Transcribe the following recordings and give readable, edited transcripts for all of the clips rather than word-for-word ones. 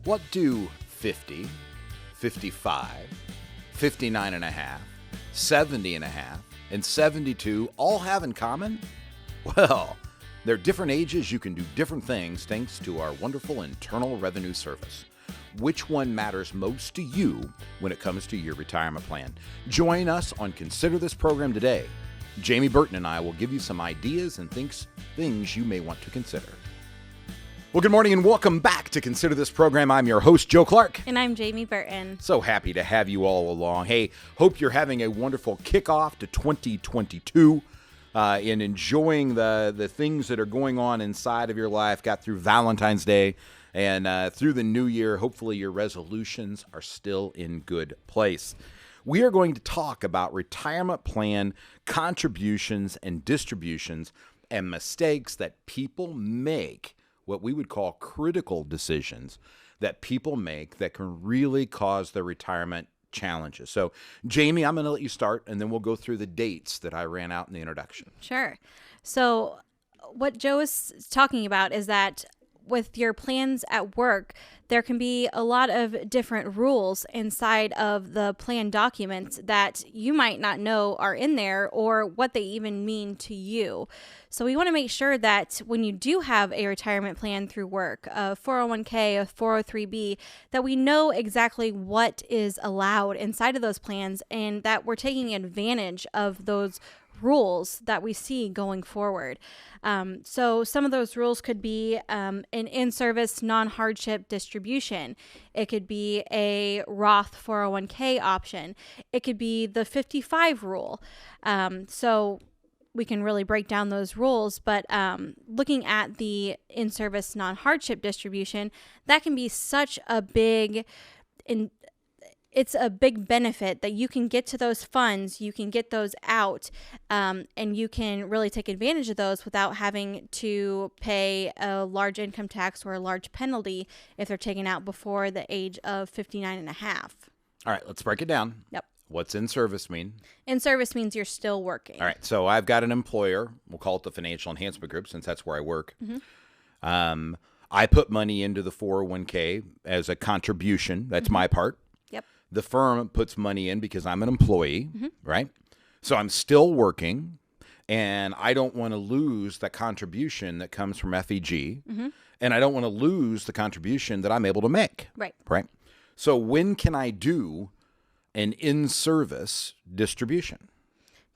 What do 50, 55, 59 and a half, 70 and a half, and 72 all have in common? Well, they're different ages. You can do different things thanks to our wonderful Internal Revenue Service. Which one matters most to you when it comes to your retirement plan? Join us on Consider This program today. Jamie Burton and I will give you some ideas and things you may want to consider. Well, good morning and welcome back to Consider This program. I'm your host, Joe Clark. And I'm Jamie Burton. So happy to have you all along. Hey, hope you're having a wonderful kickoff to 2022 and enjoying the things that are going on inside of your life. Got through Valentine's Day and through the new year. Hopefully your resolutions are still in good place. We are going to talk about retirement plan contributions and distributions and mistakes that people make, what we would call critical decisions that people make that can really cause their retirement challenges. So, Jamie, I'm going to let you start, and then we'll go through the dates that I ran out in the introduction. Sure. So what Joe is talking about is that with your plans at work, there can be a lot of different rules inside of the plan documents that you might not know are in there or what they even mean to you. So we want to make sure that when you do have a retirement plan through work, a 401k, a 403b, that we know exactly what is allowed inside of those plans and that we're taking advantage of those rules that we see going forward. So some of those rules could be an in-service non-hardship distribution. It could be a Roth 401k option. It could be the 55 rule. So we can really break down those rules, but looking at the in-service non-hardship distribution, that can be such a it's a big benefit that you can get to those funds, you can get those out, and you can really take advantage of those without having to pay a large income tax or a large penalty if they're taken out before the age of 59 and a half. All right, let's break it down. Yep. What's in service mean? In service means you're still working. All right, so I've got an employer. We'll call it the Financial Enhancement Group since that's where I work. Mm-hmm. I put money into the 401k as a contribution. That's my part. The firm puts money in because I'm an employee, right? So I'm still working, and I don't want to lose the contribution that comes from FEG, and I don't want to lose the contribution that I'm able to make. Right. So when can I do an in-service distribution?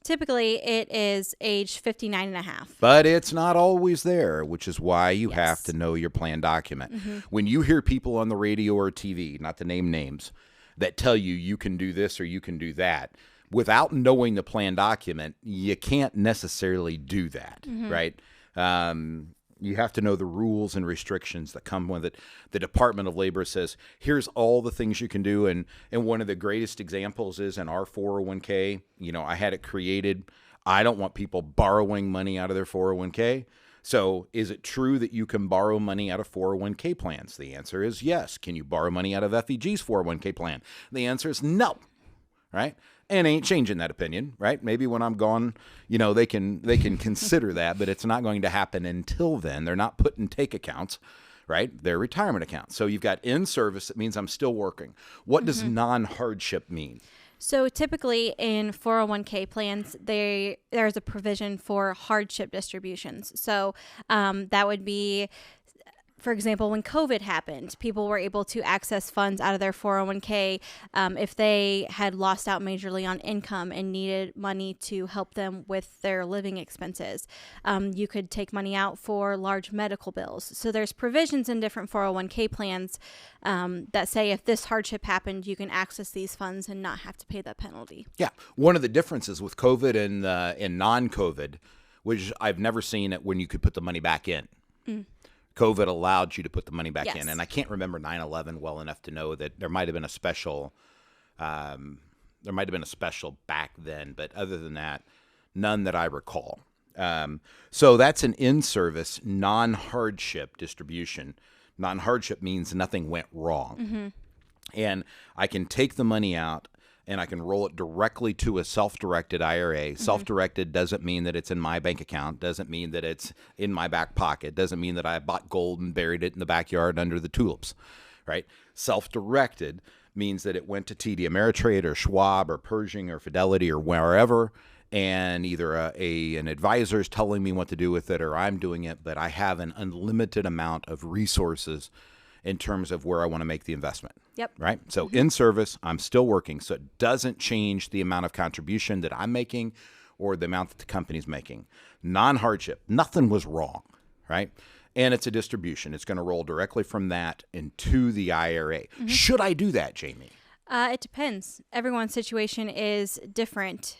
Typically, it is age 59 and a half. But it's not always there, which is why you have to know your plan document. When you hear people on the radio or TV, not to name names, that tell you you can do this or you can do that, without knowing the plan document, you can't necessarily do that, right? You have to know the rules and restrictions that come with it. The Department of Labor says, here's all the things you can do. And one of the greatest examples is in our 401k. You know, I had it created. I don't want people borrowing money out of their 401k. So is it true that you can borrow money out of 401k plans? The answer is yes. Can you borrow money out of FEG's 401k plan? The answer is no, right? And ain't changing that opinion, right? Maybe when I'm gone, you know, they can consider that, but it's not going to happen until then. They're not put in take accounts, right? They're retirement accounts. So you've got in service. It means I'm still working. What does non-hardship mean? So typically in 401k plans, there's a provision for hardship distributions. So that would be, for example, when COVID happened, people were able to access funds out of their 401k if they had lost out majorly on income and needed money to help them with their living expenses. You could take money out for large medical bills. So there's provisions in different 401k plans that say if this hardship happened, you can access these funds and not have to pay that penalty. Yeah. One of the differences with COVID and non-COVID, which I've never seen it when you could put the money back in. COVID allowed you to put the money back in. And I can't remember 9/11 well enough to know that there might have been a special back then. But other than that, none that I recall. So that's an in-service non-hardship distribution. Non-hardship means nothing went wrong. And I can take the money out and I can roll it directly to a self-directed IRA. Self-directed doesn't mean that it's in my bank account, doesn't mean that it's in my back pocket, doesn't mean that I bought gold and buried it in the backyard under the tulips. right? Self-directed means that it went to TD Ameritrade or Schwab or Pershing or Fidelity or wherever, and either an advisor is telling me what to do with it or I'm doing it, but I have an unlimited amount of resources in terms of where I want to make the investment. Yep. Right? So in service, I'm still working, so it doesn't change the amount of contribution that I'm making or the amount that the company's making. Non-hardship, nothing was wrong, right? And it's a distribution. It's going to roll directly from that into the IRA. Should I do that, Jamie? It depends. Everyone's situation is different.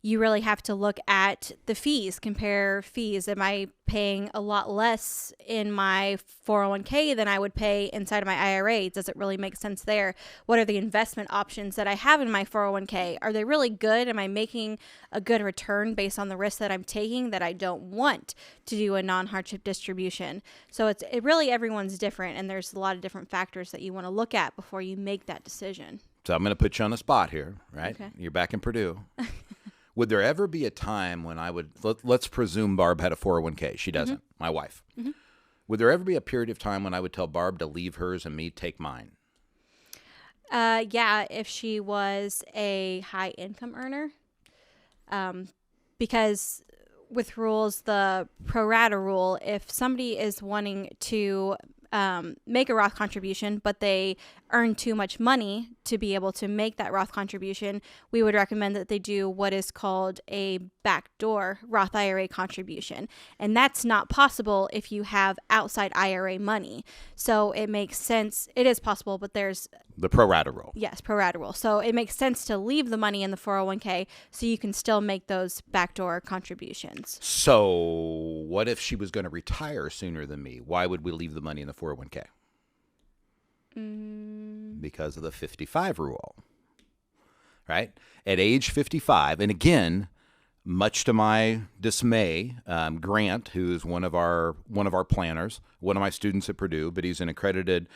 You really have to look at the fees, compare fees. Am I paying a lot less in my 401k than I would pay inside of my IRA? Does it really make sense there? What are the investment options that I have in my 401k? Are they really good? Am I making a good return based on the risk that I'm taking that I don't want to do a non-hardship distribution? So it really, everyone's different, and there's a lot of different factors that you want to look at before you make that decision. So I'm going to put you on the spot here, right? Okay. You're back in Purdue. Would there ever be a time when I would, let's presume Barb had a 401k. She doesn't, my wife. Would there ever be a period of time when I would tell Barb to leave hers and me take mine? Yeah, if she was a high income earner. Because with rules, the pro rata rule, if somebody is wanting to make a Roth contribution, but they earn too much money to be able to make that Roth contribution, we would recommend that they do what is called a backdoor Roth IRA contribution. And that's not possible if you have outside IRA money. So it makes sense. It is possible, but there's the pro rata rule. Yes, pro rata rule. So it makes sense to leave the money in the 401k so you can still make those backdoor contributions. So what if she was going to retire sooner than me? Why would we leave the money in the 401k? Because of the 55 rule, right? At age 55, and again, much to my dismay, Grant, who's one of our planners, one of my students at Purdue, but he's an accredited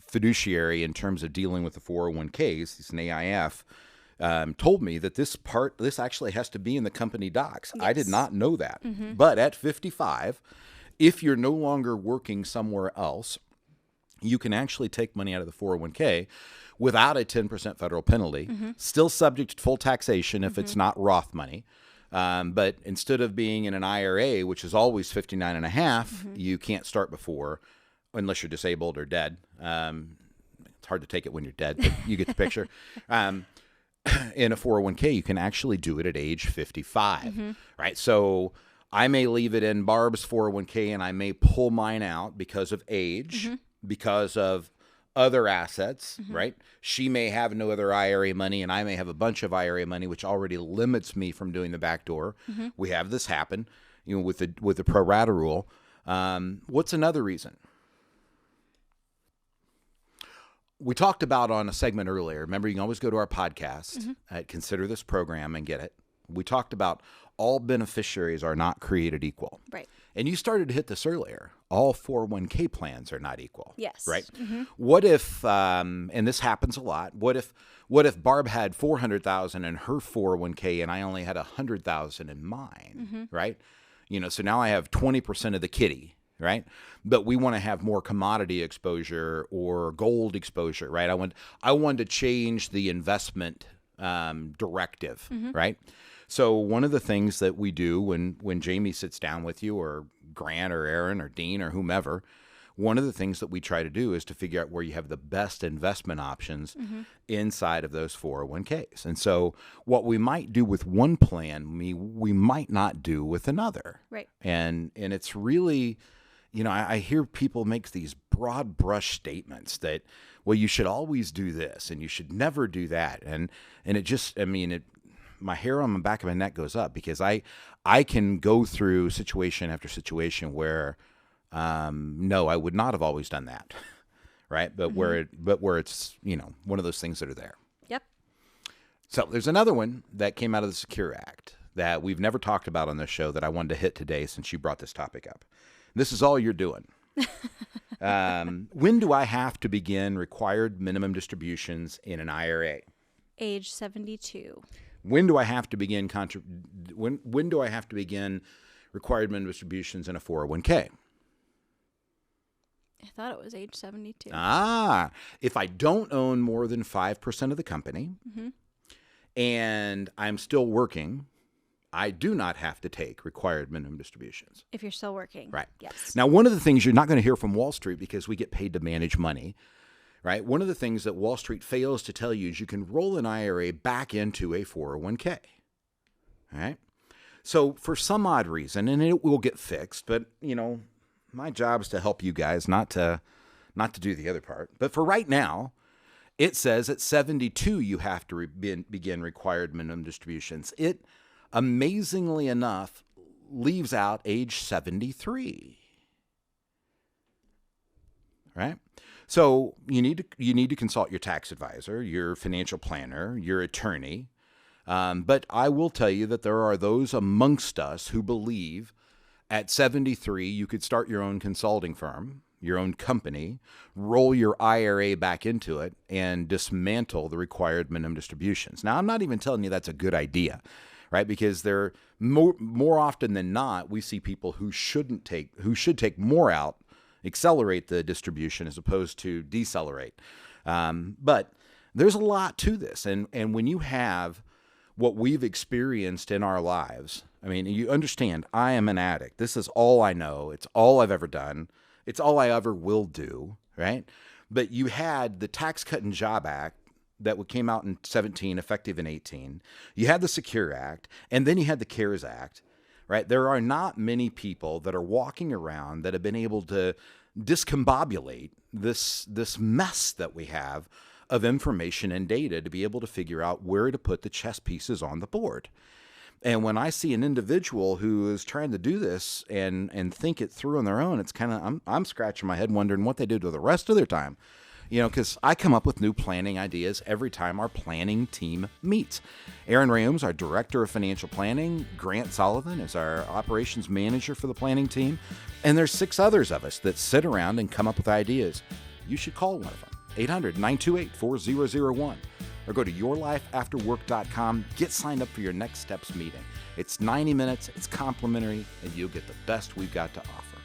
fiduciary in terms of dealing with the 401ks. He's an AIF. Told me that this actually has to be in the company docs. Yes. I did not know that. But at 55, if you're no longer working somewhere else, you can actually take money out of the 401k without a 10% federal penalty, still subject to full taxation if it's not Roth money. But instead of being in an IRA, which is always 59.5, you can't start before, unless you're disabled or dead. It's hard to take it when you're dead, but you get the picture. In a 401k, you can actually do it at age 55, right? So I may leave it in Barb's 401k and I may pull mine out because of age, because of other assets, right? She may have no other IRA money and I may have a bunch of IRA money, which already limits me from doing the backdoor. We have this happen, with the pro rata rule. What's another reason? We talked about on a segment earlier. Remember, you can always go to our podcast at Consider This Program and get it. We talked about all beneficiaries are not created equal. Right. And you started to hit this earlier. All 401k plans are not equal. Yes. Right. What if, and this happens a lot, what if Barb had $400,000 in her 401k and I only had $100,000 in mine, right? So now I have 20% of the kitty, right? But we want to have more commodity exposure or gold exposure, right? I want to change the investment directive, right? So one of the things that we do when Jamie sits down with you, or Grant or Aaron or Dean or whomever, one of the things that we try to do is to figure out where you have the best investment options inside of those 401ks. And so what we might do with one plan, we might not do with another. Right. And it's really, I hear people make these broad brush statements that, well, you should always do this and you should never do that. And it just, my hair on the back of my neck goes up because I can go through situation after situation where, no, I would not have always done that, right? But where it's one of those things that are there. Yep. So there's another one that came out of the Secure Act that we've never talked about on this show that I wanted to hit today since you brought this topic up. This is all you're doing. When do I have to begin required minimum distributions in an IRA? Age 72. When do I have to begin when do I have to begin required minimum distributions in a 401k? I thought it was age 72. If I don't own more than 5% of the company and I'm still working, I do not have to take required minimum distributions. If you're still working. Right. Yes. Now, one of the things you're not going to hear from Wall Street, because we get paid to manage money, right? One of the things that Wall Street fails to tell you is you can roll an IRA back into a 401k. All right. So for some odd reason, and it will get fixed, but my job is to help you guys, not to do the other part. But for right now, it says at 72 you have to begin required minimum distributions. It amazingly enough leaves out age 73. Right? So you need to consult your tax advisor, your financial planner, your attorney. But I will tell you that there are those amongst us who believe at 73 you could start your own consulting firm, your own company, roll your IRA back into it, and dismantle the required minimum distributions. Now, I'm not even telling you that's a good idea, right? Because they're more often than not, we see people who should take more out, accelerate the distribution as opposed to decelerate. But there's a lot to this. And when you have what we've experienced in our lives, I mean, you understand, I am an addict. This is all I know. It's all I've ever done. It's all I ever will do, right? But you had the Tax Cut and Job Act that came out in 17, effective in 18. You had the Secure Act, and then you had the CARES Act, right? There are not many people that are walking around that have been able to discombobulate this mess that we have of information and data to be able to figure out where to put the chess pieces on the board. And when I see an individual who is trying to do this and think it through on their own, it's kind of, I'm scratching my head wondering what they do to the rest of their time. Because I come up with new planning ideas every time our planning team meets. Aaron Rayums, our Director of Financial Planning. Grant Sullivan is our Operations Manager for the planning team. And there's 6 others of us that sit around and come up with ideas. You should call one of them, 800-928-4001. Or go to yourlifeafterwork.com. Get signed up for your Next Steps meeting. It's 90 minutes, it's complimentary, and you'll get the best we've got to offer.